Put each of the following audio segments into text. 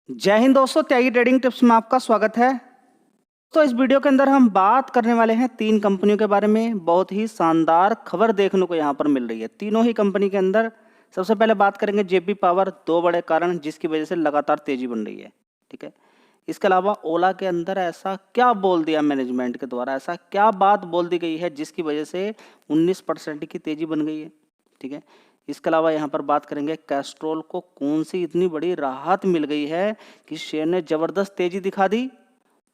जय हिंद दोस्तों, त्यागी trading tips में आपका स्वागत है। तो इस वीडियो के अंदर हम बात करने वाले हैं तीन कंपनियों के बारे में। बहुत ही शानदार खबर देखने को यहाँ पर मिल रही है तीनों ही कंपनी के अंदर। सबसे पहले बात करेंगे जेपी पावर, दो बड़े कारण जिसकी वजह से लगातार तेजी बन रही है। ठीक है, इसके अलावा ओला के अंदर ऐसा क्या बोल दिया मैनेजमेंट के द्वारा, ऐसा क्या बात बोल दी गई है जिसकी वजह से 19% की तेजी बन गई है। ठीक है, इसके अलावा यहाँ पर बात करेंगे कैस्ट्रोल को कौन सी इतनी बड़ी राहत मिल गई है कि शेयर ने जबरदस्त तेजी दिखा दी,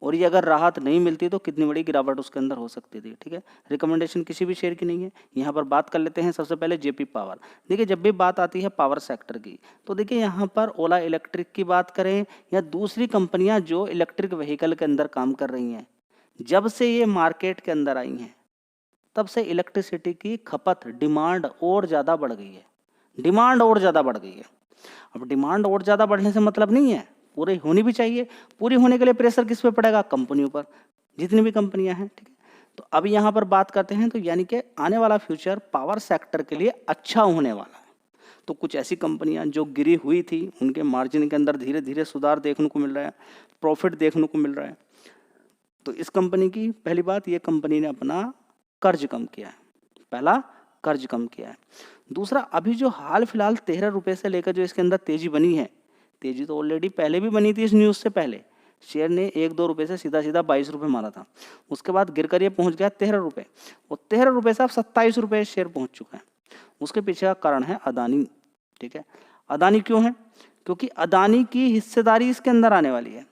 और ये अगर राहत नहीं मिलती तो कितनी बड़ी गिरावट उसके अंदर हो सकती थी। ठीक है, रिकमेंडेशन किसी भी शेयर की नहीं है। यहाँ पर बात कर लेते हैं सबसे पहले जेपी पावर। देखिए, जब भी बात आती है पावर सेक्टर की तो देखिए यहाँ पर ओला इलेक्ट्रिक की बात करें या दूसरी कंपनियां जो इलेक्ट्रिक व्हीकल के अंदर काम कर रही हैं, जब से ये मार्केट के अंदर आई हैं तब से इलेक्ट्रिसिटी की खपत, डिमांड और ज़्यादा बढ़ गई है। डिमांड और ज़्यादा बढ़ गई है। अब डिमांड और ज़्यादा बढ़ने से मतलब नहीं है पूरी होनी भी चाहिए। पूरी होने के लिए प्रेशर किस पे पड़ेगा? कंपनियों पर, जितनी भी कंपनियां हैं। ठीक है, तो अब यहाँ पर बात करते हैं तो यानी कि आने वाला फ्यूचर पावर सेक्टर के लिए अच्छा होने वाला है। तो कुछ ऐसी कंपनियां जो गिरी हुई थी उनके मार्जिन के अंदर धीरे धीरे सुधार देखने को मिल रहा है, प्रॉफिट देखने को मिल रहा है। तो इस कंपनी की पहली बात, ये कंपनी ने अपना कर्ज कम किया है। पहला, कर्ज कम किया है। दूसरा, अभी जो हाल फिलहाल 13 रुपए से लेकर जो इसके अंदर तेजी बनी है, तेजी तो ऑलरेडी पहले भी बनी थी इस न्यूज़ से पहले। शेयर ने 1-2 रुपए से सीधा सीधा 22 रुपए मारा था, उसके बाद गिरकर ये पहुंच गया 13 रुपए, और 13 रुपए से अब 27 रुपए शेयर पहुंच चुका है। उसके पीछे का कारण है अदानी। ठीक है, अदानी क्यों है? क्योंकि अदानी की हिस्सेदारी इसके अंदर आने वाली है।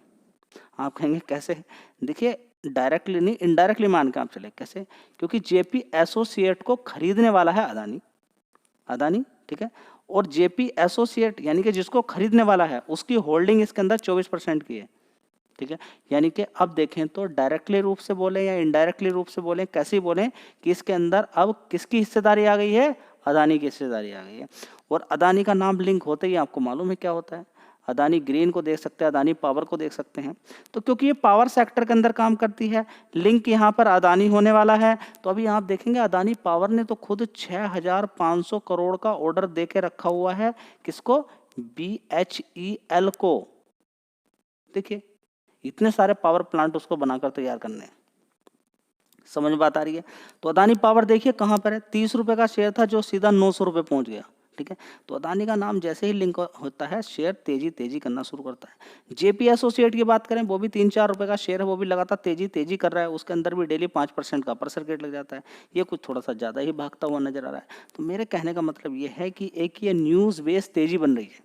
आप कहेंगे कैसे? देखिए, डायरेक्टली नहीं, इनडायरेक्टली मान के आप चले। कैसे? क्योंकि जेपी एसोसिएट को खरीदने वाला है अदानी। ठीक है, और जेपी एसोसिएट यानी कि जिसको खरीदने वाला है उसकी होल्डिंग इसके अंदर 24% की है। ठीक है, यानी कि अब देखें तो डायरेक्टली रूप से बोले या इनडायरेक्टली रूप से बोले, कैसे बोले कि इसके अंदर अब किसकी हिस्सेदारी आ गई है? अदानी की हिस्सेदारी आ गई है। और अदानी का नाम लिंक होते ही आपको मालूम है क्या होता है। अदानी ग्रीन को देख सकते हैं, अदानी पावर को देख सकते हैं। तो क्योंकि ये पावर सेक्टर के अंदर काम करती है, लिंक यहाँ पर अदानी होने वाला है। तो अभी आप देखेंगे अदानी पावर ने तो खुद 6500 करोड़ का ऑर्डर दे के रखा हुआ है। किसको? BHEL को। देखिए, इतने सारे पावर प्लांट उसको बनाकर तैयार करने हैं। समझ में बात आ रही है? तो अदानी पावर देखिए कहाँ पर है। 30 रुपए का शेयर था जो सीधा 900 रुपए पहुंच गया। ठीक है, तो अदानी का नाम जैसे ही लिंक होता है शेयर तेजी तेजी करना शुरू करता है। जेपी एसोसिएट की बात करें, वो भी 3-4 रुपए का शेयर है, वो भी लगातार तेजी तेजी कर रहा है। उसके अंदर भी डेली 5% का अपर सर्किट लग जाता है। ये कुछ थोड़ा सा ज़्यादा ही भागता हुआ नजर आ रहा है। तो मेरे कहने का मतलब ये है कि एक ये न्यूज़ बेस तेजी बन रही है,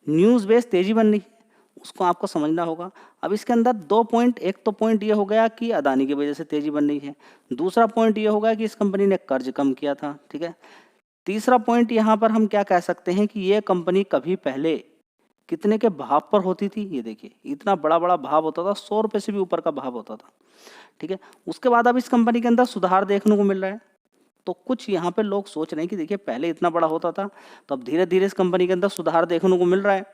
न्यूज़ बेस तेजी बन रही है, उसको आपको समझना होगा। अब इसके अंदर 2 पॉइंट, एक तो पॉइंट ये हो गया कि अदानी की वजह से तेजी बन रही है। दूसरा पॉइंट ये होगा कि इस कंपनी ने कर्ज कम किया था। ठीक है, तीसरा पॉइंट यहाँ पर हम क्या कह सकते हैं कि ये कंपनी कभी पहले कितने के भाव पर होती थी? ये देखिए, इतना बड़ा बड़ा भाव होता था, 100 रुपए से भी ऊपर का भाव होता था। ठीक है, उसके बाद अब इस कंपनी के अंदर सुधार देखने को मिल रहा है। तो कुछ यहाँ पे लोग सोच रहे हैं कि देखिए पहले इतना बड़ा होता था, तो अब धीरे धीरे इस कंपनी के अंदर सुधार देखने को मिल रहा है।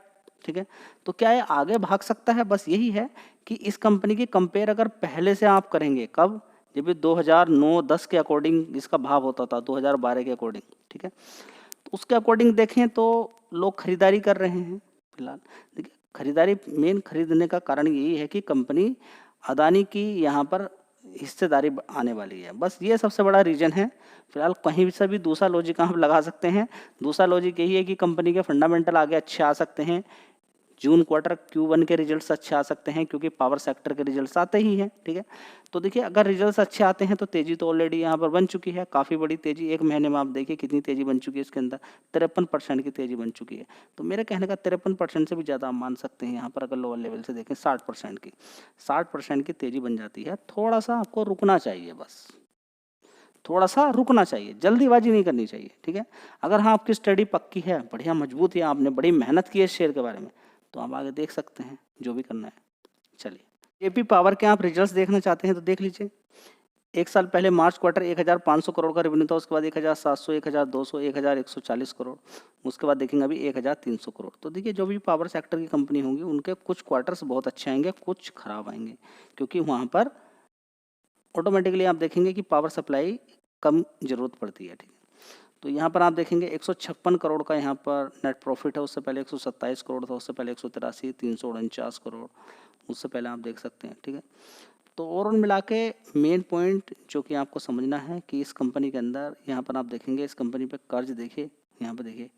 ठीक है, तो क्या ये आगे भाग सकता है? बस यही है कि इस कंपनी की कंपेयर अगर पहले से आप करेंगे, कब? जब भी 2009-10 के अकॉर्डिंग इसका भाव होता था, 2012 के अकॉर्डिंग। ठीक है, तो उसके अकॉर्डिंग देखें तो लोग खरीदारी कर रहे हैं फिलहाल। देखिए, खरीदारी, मेन खरीदने का कारण यही है कि कंपनी अदानी की यहाँ पर हिस्सेदारी आने वाली है। बस ये सबसे बड़ा रीजन है। फिलहाल कहीं से भी दूसरा लॉजिक आप लगा सकते हैं। दूसरा लॉजिक यही है कि कंपनी के फंडामेंटल आगे अच्छे आ सकते हैं। जून क्वार्टर Q1 के रिजल्ट्स अच्छे आ सकते हैं क्योंकि पावर सेक्टर के रिजल्ट्स आते ही हैं। ठीक है, तो देखिए अगर रिजल्ट्स अच्छे आते हैं तो तेजी तो ऑलरेडी यहाँ पर बन चुकी है, काफ़ी बड़ी तेजी। एक महीने में आप देखिए कितनी तेजी बन चुकी है, इसके अंदर 53% की तेजी बन चुकी है। तो मेरे कहने का 53% से भी ज़्यादा आप मान सकते हैं। यहाँ पर अगर लोअर लेवल से देखें 60% की, 60% की तेजी बन जाती है। थोड़ा सा आपको रुकना चाहिए, बस थोड़ा सा रुकना चाहिए, जल्दीबाजी नहीं करनी चाहिए। ठीक है, अगर हाँ आपकी स्टडी पक्की है, बढ़िया मजबूत है, आपने बड़ी मेहनत की है शेयर के बारे में, तो आप आगे देख सकते हैं जो भी करना है। चलिए, जेपी पावर के आप रिजल्ट्स देखना चाहते हैं तो देख लीजिए। एक साल पहले मार्च क्वार्टर 1500 करोड़ का रेवेन्यू था, उसके बाद 1700, 1200, 1140 करोड़, उसके बाद देखेंगे अभी 1300 करोड़। तो देखिए जो भी पावर सेक्टर की कंपनी होंगी उनके कुछ क्वार्टर्स बहुत अच्छे आएंगे, कुछ खराब आएंगे, क्योंकि वहाँ पर ऑटोमेटिकली आप देखेंगे कि पावर सप्लाई कम जरूरत पड़ती है। ठीक है, तो यहाँ पर आप देखेंगे 156 करोड़ का यहाँ पर नेट प्रॉफिट है। उससे पहले 127 करोड़ था, उससे पहले 183, 349 करोड़, उससे पहले आप देख सकते हैं। ठीक है, तो ओवरऑल मिला के मेन पॉइंट जो कि आपको समझना है कि इस कंपनी के अंदर यहाँ पर आप देखेंगे, इस कंपनी पे कर्ज देखिए, यहाँ पे देखिए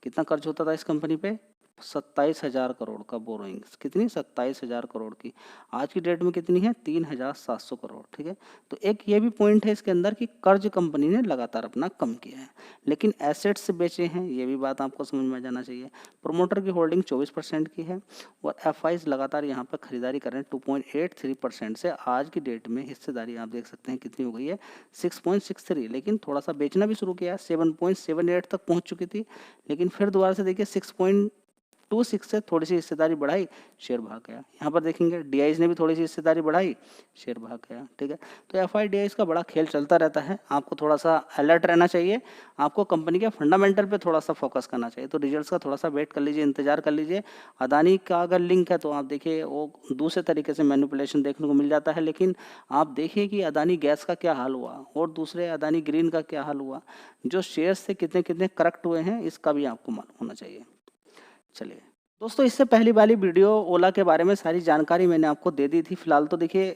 कितना कर्ज होता था इस कंपनी पे, 27,000 करोड़ का बोरोइंग्स। कितनी? 27,000 करोड़ की। आज की डेट में कितनी है? 3,700 करोड़। ठीक है, तो एक ये भी पॉइंट है इसके अंदर कि कर्ज कंपनी ने लगातार अपना कम किया है, लेकिन एसेट्स बेचे हैं, ये भी बात आपको समझ में आ जाना चाहिए। प्रोमोटर की होल्डिंग 24% की है और एफआईज लगातार यहाँ पर खरीदारी कर रहे हैं 2.83% से। आज की डेट में हिस्सेदारी आप देख सकते हैं कितनी हो गई है, 6.63। लेकिन थोड़ा सा बेचना भी शुरू किया है, 7.78 तक पहुँच चुकी थी, लेकिन फिर दोबारा से देखिए 6.26 से थोड़ी सी हिस्सेदारी बढ़ाई, शेयर भाग गया। यहाँ पर देखेंगे डीआईज ने भी थोड़ी सी हिस्सेदारी बढ़ाई, शेयर भाग गया। ठीक है, तो एफआईडीआईज का बड़ा खेल चलता रहता है, आपको थोड़ा सा अलर्ट रहना चाहिए, आपको कंपनी के फंडामेंटल पे थोड़ा सा फोकस करना चाहिए। तो रिजल्ट्स का थोड़ा सा वेट कर लीजिए, इंतजार कर लीजिए। अदानी का अगर लिंक है तो आप देखिए वो दूसरे तरीके से मैनिपुलेशन देखने को मिल जाता है, लेकिन आप देखिए कि अदानी गैस का क्या हाल हुआ और दूसरे अदानी ग्रीन का क्या हाल हुआ, जो शेयर्स से कितने कितने करेक्ट हुए हैं इसका भी आपको मालूम होना चाहिए। चलिए दोस्तों, इससे पहली वाली वीडियो ओला के बारे में सारी जानकारी मैंने आपको दे दी थी। फिलहाल तो देखिए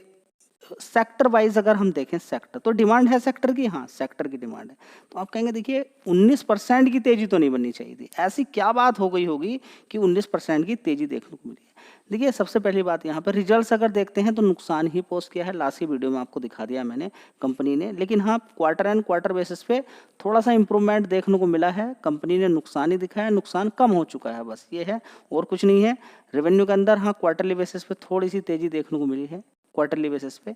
सेक्टर वाइज अगर हम देखें, सेक्टर तो डिमांड है सेक्टर की, हाँ सेक्टर की डिमांड है। तो आप कहेंगे देखिए 19% की तेजी तो नहीं बननी चाहिए थी, ऐसी क्या बात हो गई होगी कि 19% की तेजी देखने को मिली है। देखिए सबसे पहली बात यहाँ पर रिजल्ट्स अगर देखते हैं तो नुकसान ही पोस्ट किया है, लास्ट की वीडियो में आपको दिखा दिया मैंने कंपनी ने। लेकिन हाँ, क्वार्टर एंड क्वार्टर बेसिस पे थोड़ा सा इंप्रूवमेंट देखने को मिला है, कंपनी ने नुकसान ही दिखाया, नुकसान कम हो चुका है, बस ये है और कुछ नहीं है। रेवेन्यू के अंदर हाँ क्वार्टरली बेसिस पे थोड़ी सी तेजी देखने को मिली है, क्वार्टरली बेसिस पे।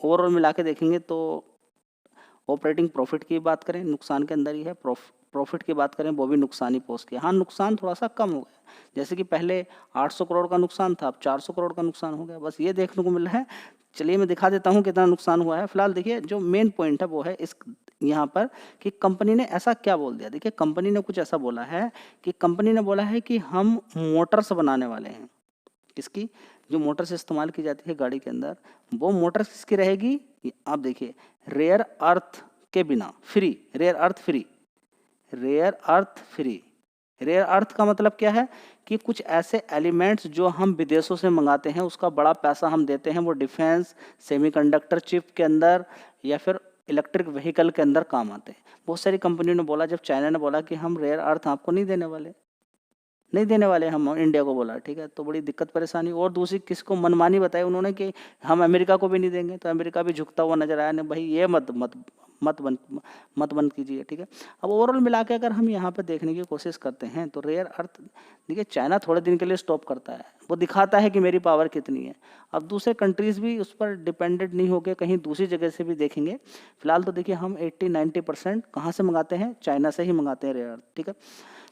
ओवरऑल मिला के देखेंगे तो ऑपरेटिंग प्रॉफिट की बात करें, नुकसान के अंदर ही है। प्रॉफिट की बात करें, वो भी नुकसान ही पोस्ट किया। हाँ, नुकसान थोड़ा सा कम हो गया, जैसे कि पहले 800 करोड़ का नुकसान था, अब 400 करोड़ का नुकसान हो गया, बस ये देखने को मिल रहा है। चलिए मैं दिखा देता हूँ कितना नुकसान हुआ है। फिलहाल देखिए जो मेन पॉइंट है वो है इस यहाँ पर कि कंपनी ने ऐसा क्या बोल दिया। देखिए कंपनी ने कुछ ऐसा बोला है कि कंपनी ने बोला है कि हम मोटर्स बनाने वाले हैं। इसकी जो मोटर्स इस्तेमाल की जाती है गाड़ी के अंदर, वो मोटर्स किसकी रहेगी? आप देखिए रेयर अर्थ के बिना, free, rare earth free, rare earth free. Rare earth का मतलब क्या है कि कुछ ऐसे एलिमेंट्स जो हम विदेशों से मंगाते हैं, उसका बड़ा पैसा हम देते हैं, वो डिफेंस, सेमीकंडक्टर चिप के अंदर या फिर इलेक्ट्रिक व्हीकल के अंदर काम आते हैं। बहुत सारी कंपनियों ने बोला, जब चाइना ने बोला कि हम रेयर अर्थ आपको नहीं देने वाले, हम इंडिया को बोला, ठीक है, तो बड़ी दिक्कत परेशानी। और दूसरी किसको मनमानी बताई उन्होंने कि हम अमेरिका को भी नहीं देंगे, तो अमेरिका भी झुकता हुआ नजर आया। नहीं भाई, ये मत बंद कीजिए। ठीक है, अब ओवरऑल मिला के अगर हम यहाँ पे देखने की कोशिश करते हैं तो रेयर अर्थ, देखिए चाइना थोड़े दिन के लिए स्टॉप करता है, वो दिखाता है कि मेरी पावर कितनी है। अब दूसरे कंट्रीज भी उस पर डिपेंडेंट नहीं होकर कहीं दूसरी जगह से भी देखेंगे। फिलहाल तो देखिए हम 80-90% कहाँ से मंगाते हैं? चाइना से ही मंगाते हैं रेयर अर्थ। ठीक है,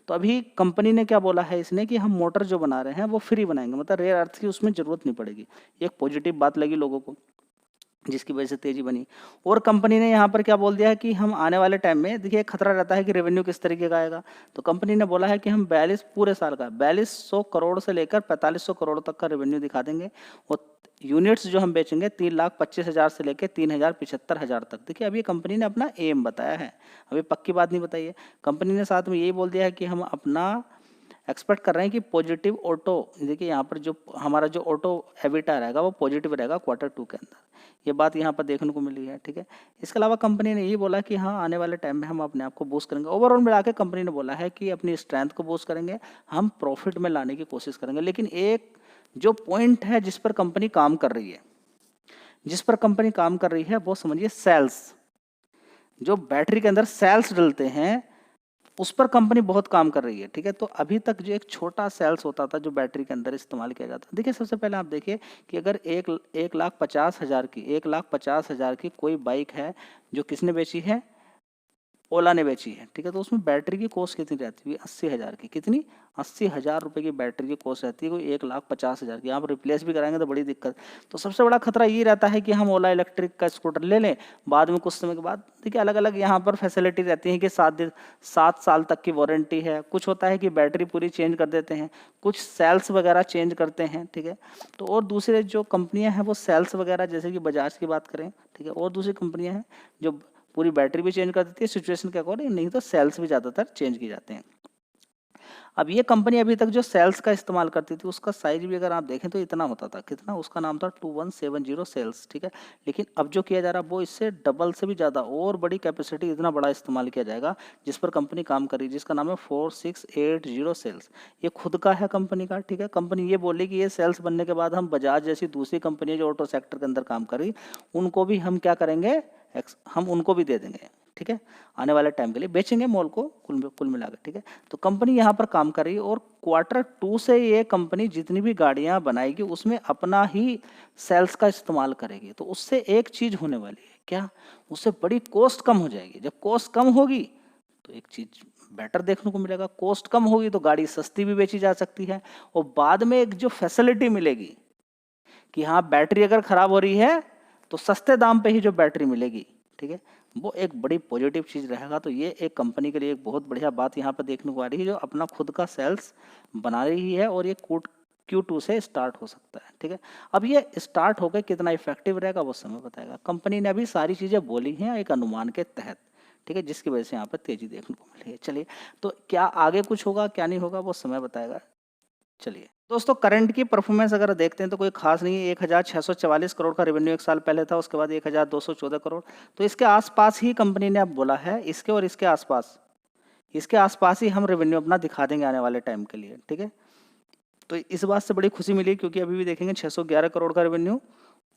तो अभी कंपनी ने क्या बोला है इसने कि हम मोटर जो बना रहे हैं वो फ्री बनाएंगे, मतलब रेयर अर्थ की उसमें जरूरत नहीं पड़ेगी। एक पॉजिटिव बात लगी लोगों को, जिसकी वजह से तेजी बनी। और कंपनी ने यहाँ पर क्या बोल दिया है कि हम आने वाले टाइम में, देखिए खतरा रहता है कि रेवेन्यू किस तरीके का आएगा, तो कंपनी ने बोला है कि हम 42 पूरे साल का 4200 करोड़ से लेकर 4500 करोड़ तक का रेवेन्यू दिखा देंगे। और यूनिट्स जो हम बेचेंगे 3,25,000 से लेकर 3,75,000 तक। देखिए अभी कंपनी ने अपना एम बताया है, अभी पक्की बात नहीं बताई है। कंपनी ने साथ में यही बोल दिया है कि हम अपना एक्सपेक्ट कर रहे हैं कि पॉजिटिव ऑटो, देखिए यहाँ पर जो हमारा जो ऑटो एबिटा रहेगा वो पॉजिटिव रहेगा Q2 के अंदर, ये बात यहाँ पर देखने को मिली है। ठीक है, इसके अलावा कंपनी ने ये बोला कि हाँ आने वाले टाइम में हम अपने आप को बूस्ट करेंगे। ओवरऑल मिला के कंपनी ने बोला है कि अपनी स्ट्रेंथ को बूस्ट करेंगे, हम प्रॉफिट में लाने की कोशिश करेंगे। लेकिन एक जो पॉइंट है जिस पर कंपनी काम कर रही है, वो समझिए सेल्स, जो बैटरी के अंदर सेल्स डलते हैं उस पर कंपनी बहुत काम कर रही है। ठीक है, तो अभी तक जो एक छोटा सेल्स होता था जो बैटरी के अंदर इस्तेमाल किया जाता है, देखिए सबसे पहले आप देखिए कि अगर 1,50,000 की कोई बाइक है जो किसने बेची है? ओला ने बेची है। ठीक है, तो उसमें बैटरी की कॉस्ट कितनी रहती है? 80,000 की। कितनी? 80,000 रुपये की बैटरी की कॉस्ट रहती है, कोई 1,50,000 की। आप रिप्लेस भी कराएंगे तो बड़ी दिक्कत। तो सबसे बड़ा खतरा ये रहता है कि हम ओला इलेक्ट्रिक का स्कूटर ले लें, बाद में कुछ समय के बाद, देखिए अलग अलग यहाँ पर फैसिलिटी रहती है कि 7 साल तक की वारंटी है। कुछ होता है कि बैटरी पूरी चेंज कर देते हैं, कुछ सेल्स वगैरह चेंज करते हैं। ठीक है, तो और दूसरे जो कंपनियाँ हैं वो सेल्स वगैरह, जैसे कि बजाज की बात करें, ठीक है, और दूसरी कंपनियाँ हैं जो पूरी बैटरी भी चेंज कर देती है सिचुएशन के अकॉर्डिंग, नहीं तो सेल्स भी ज़्यादातर चेंज की जाते हैं। अब ये कंपनी अभी तक जो सेल्स का इस्तेमाल करती थी उसका साइज भी अगर आप देखें तो इतना होता था, कितना, उसका नाम था 2170 सेल्स, ठीक है। लेकिन अब जो किया जा रहा है वो इससे डबल से भी ज़्यादा और बड़ी कैपेसिटी, इतना बड़ा इस्तेमाल किया जाएगा जिस पर कंपनी काम कर रही है, जिसका नाम है 4680 सेल्स। ये खुद का है कंपनी का, ठीक है। कंपनी ये बोली कि ये सेल्स बनने के बाद हम बजाज जैसी दूसरी कंपनी जो ऑटो सेक्टर के अंदर काम कर रही उनको भी हम क्या करेंगे, हम उनको भी दे देंगे, ठीक है। आने वाले टाइम के लिए बेचेंगे मॉल को कुल मिलाकर, ठीक है। तो कंपनी यहाँ पर काम कर रही है और Q2 से ये कंपनी जितनी भी गाड़ियाँ बनाएगी उसमें अपना ही सेल्स का इस्तेमाल करेगी। तो उससे एक चीज़ होने वाली है, क्या, उससे बड़ी कॉस्ट कम हो जाएगी। जब कॉस्ट कम होगी तो एक चीज़ बेटर देखने को मिलेगा, कॉस्ट कम होगी तो गाड़ी सस्ती भी बेची जा सकती है और बाद में एक जो फैसिलिटी मिलेगी कि हाँ बैटरी अगर ख़राब हो रही है तो सस्ते दाम पे ही जो बैटरी मिलेगी, ठीक है, वो एक बड़ी पॉजिटिव चीज़ रहेगा। तो ये एक कंपनी के लिए एक बहुत बढ़िया बात यहाँ पर देखने को आ रही है, जो अपना खुद का सेल्स बना रही है और ये Q2 से स्टार्ट हो सकता है, ठीक है। अब ये स्टार्ट होकर कितना इफेक्टिव रहेगा वो समय बताएगा। कंपनी ने अभी सारी चीज़ें बोली हैं एक अनुमान के तहत, ठीक है, जिसकी वजह से यहाँ पर तेजी देखने को मिली है। चलिए, तो क्या आगे कुछ होगा क्या नहीं होगा वो समय बताएगा। चलिए दोस्तों, करंट की परफॉर्मेंस अगर देखते हैं तो कोई खास नहीं है। 1644 करोड़ का रेवेन्यू एक साल पहले था, उसके बाद 1214 करोड़, तो इसके आसपास ही कंपनी ने अब बोला है, इसके और इसके आसपास ही हम रेवेन्यू अपना दिखा देंगे आने वाले टाइम के लिए, ठीक है। तो इस बात से बड़ी खुशी मिली क्योंकि अभी भी देखेंगे 611 करोड़ का रेवेन्यू,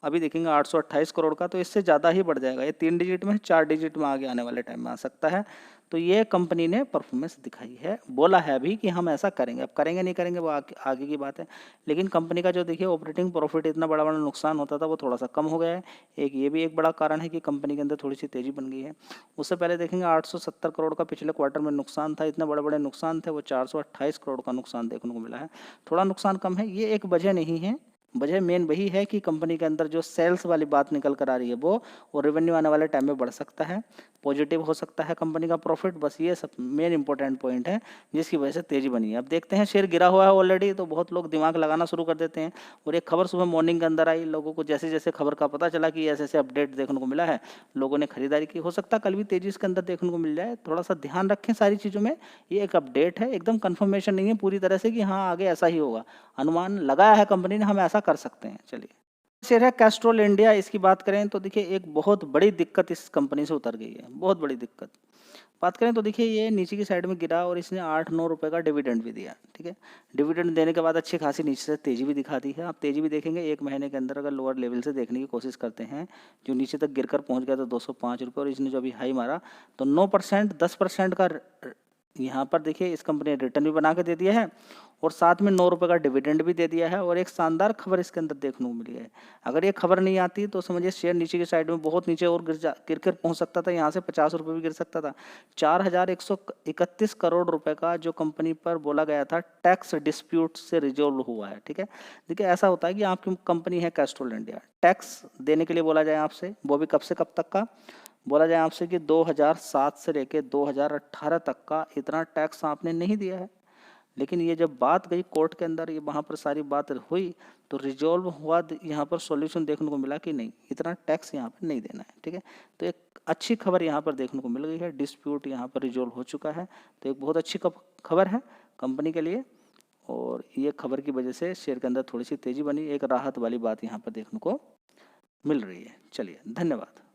अभी देखेंगे 828 करोड़ का, तो इससे ज़्यादा ही बढ़ जाएगा। ये 3 डिजिट में 4 डिजिट में आगे आने वाले टाइम में आ सकता है। तो ये कंपनी ने परफॉर्मेंस दिखाई है, बोला है अभी कि हम ऐसा करेंगे। अब करेंगे नहीं करेंगे वो आगे की बात है। लेकिन कंपनी का जो देखिए ऑपरेटिंग प्रॉफिट इतना बड़ा बड़ा नुकसान होता था वो थोड़ा सा कम हो गया है। एक ये भी एक बड़ा कारण है कि कंपनी के अंदर थोड़ी सी तेज़ी बन गई है। उससे पहले देखेंगे 870 करोड़ का पिछले क्वार्टर में नुकसान था, इतने बड़े बड़े नुकसान थे, वो 428 करोड़ का नुकसान देखने को मिला है। थोड़ा नुकसान कम है, ये एक वजह नहीं है। वजह मेन वही है कि कंपनी के अंदर जो सेल्स वाली बात निकल कर आ रही है वो, और रेवेन्यू आने वाले टाइम में बढ़ सकता है, पॉजिटिव हो सकता है कंपनी का प्रॉफिट। बस ये सब मेन इंपॉर्टेंट पॉइंट है जिसकी वजह से तेजी बनी है। अब देखते हैं, शेयर गिरा हुआ है ऑलरेडी, तो बहुत लोग दिमाग लगाना शुरू कर देते हैं। और एक खबर सुबह मॉर्निंग के अंदर आई, लोगों को जैसे जैसे खबर का पता चला कि ऐसे ऐसे अपडेट देखने को मिला है, लोगों ने खरीदारी की। हो सकता है कल भी तेजी इसके अंदर देखने को मिल जाए। थोड़ा सा ध्यान रखें सारी चीज़ों में। ये एक अपडेट है, एकदम कंफर्मेशन नहीं है पूरी तरह से कि हाँ आगे ऐसा ही होगा। अनुमान लगाया है कंपनी ने, हम ऐसा कर सकते हैं। चलिए, शेयर है कैस्ट्रॉल इंडिया। इसकी बात करें तो देखिए एक बहुत बड़ी दिक्कत इस कंपनी से उतर गई है, बहुत बड़ी दिक्कत। बात करें तो देखिए ये नीचे की साइड में गिरा और इसने 8-9 रुपए का डिविडेंड भी दिया, ठीक है। डिविडेंड देने के बाद अच्छी खासी नीचे से तेजी भी दिखा दी है। आप तेजी भी देखेंगे एक महीने के अंदर, अगर लोअर लेवल से देखने की कोशिश करते हैं, जो नीचे तक गिरकर पहुंच गया था 205 रुपये, और इसने जो अभी हाई मारा तो 9%, 10% का यहाँ पर देखिए इस कंपनी ने रिटर्न भी बना के दे दिया है और साथ में 9 रुपये का डिविडेंड भी दे दिया है। और एक शानदार खबर इसके अंदर देखने को मिली है। अगर ये खबर नहीं आती तो समझिए शेयर नीचे की साइड में बहुत नीचे और गिर कर पहुंच सकता था, यहाँ से 50 रुपये भी गिर सकता था। 4131 करोड़ रुपए का जो कंपनी पर बोला गया था टैक्स डिस्प्यूट से रिजोल्व हुआ है, ठीक है। देखिए ऐसा होता है कि आपकी कंपनी है कैस्ट्रॉल इंडिया, टैक्स देने के लिए बोला जाए आपसे, वो भी कब से कब तक का बोला जाए आपसे कि 2007 से लेकर 2018 तक का इतना टैक्स आपने नहीं दिया है। लेकिन ये जब बात गई कोर्ट के अंदर, ये वहाँ पर सारी बात हुई तो रिजॉल्व हुआ, यहाँ पर सॉल्यूशन देखने को मिला कि नहीं, इतना टैक्स यहाँ पर नहीं देना है, ठीक है। तो एक अच्छी खबर यहाँ पर देखने को मिल गई है, डिस्प्यूट यहाँ पर रिजॉल्व हो चुका है। तो एक बहुत अच्छी खबर है कंपनी के लिए, और ये खबर की वजह से शेयर के अंदर थोड़ी सी तेज़ी बनी, एक राहत वाली बात यहाँ पर देखने को मिल रही है। चलिए, धन्यवाद।